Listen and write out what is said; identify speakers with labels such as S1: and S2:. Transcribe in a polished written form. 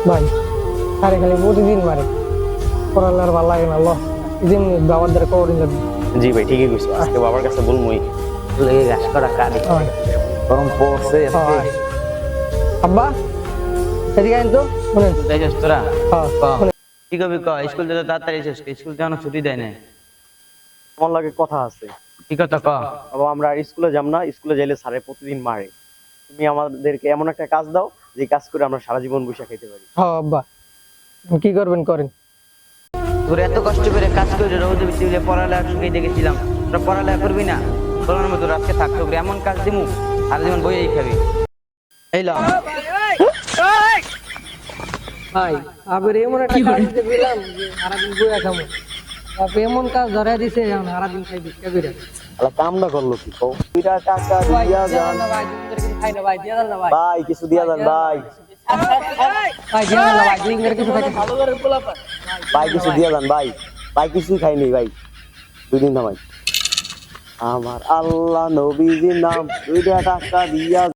S1: ভাই আরে খালি প্রতিদিন মারে পড়ালেখার ভালো লাগে না ল এই বাবার দ্বারা করিন লাগবে।
S2: জি ভাই ঠিকই কইছো, আজকে বাবার কাছে বলমই লেগে ঘাস করা কাটি
S1: হয়।
S2: গরম পড়ছে আজকে।
S1: হয়। আব্বা এদিকে আইন তো শুনেন।
S3: দেখছিস তোরা
S1: হ্যাঁ শুনেন।
S3: কি করবি ক? স্কুল যেতে তাড়াতাড়ি এসেছিস, স্কুল যেন ছুটি দেয় না।
S2: আমার লাগে কথা আছে
S3: কি কথা ক?
S2: বাবা, আমরা আর স্কুলে যাব না, স্কুলে যাইলে স্যারে প্রতিদিন মারে। তুমি আমাদেরকে এমন একটা কাজ দাও যে কাজ করে আমরা সারা জীবন বসে খাইতে পারি।
S1: হ্যাঁ আব্বা কি করবেন করেন।
S3: তোর এত কষ্ট করে কাজ করে রোদে বৃষ্টিতে পড়ালেখা শিখে দেখেছিলাম, তোরা পড়ালেখা করবি না? তোর মতো আজকে থাকতো এমন কাজ দিমু সারা জীবন বইয়েই খাবি। এই ল
S1: ভাই আবার এমন একটা কাজ দিতে দিলাম যে সারাদিন বইয়া খাবো, তারপর এমন কাজ ধরাই দিছে এখন সারাদিন খাই ভিক্ষা করে।
S2: আলা কামটা করলো কি কও? 2 টাকা দিয়া যান
S1: ভাই দুপুরে কিছু খাই না ভাই দিয়া দেন না ভাই।
S2: ভাই, কিছু দিয়া যান ভাই,
S1: ভাই দিয়া দেন না ভাই দুপুরে কিছু খাই ভালো করে পোলা পায়।
S2: ভাই কিছু দিয়া যান ভাই, ভাই কিছুই খাইনি ভাই, 2 দিন থামাই। আমার আল্লাহ নবীজির নাম 2 টাকা দিয়া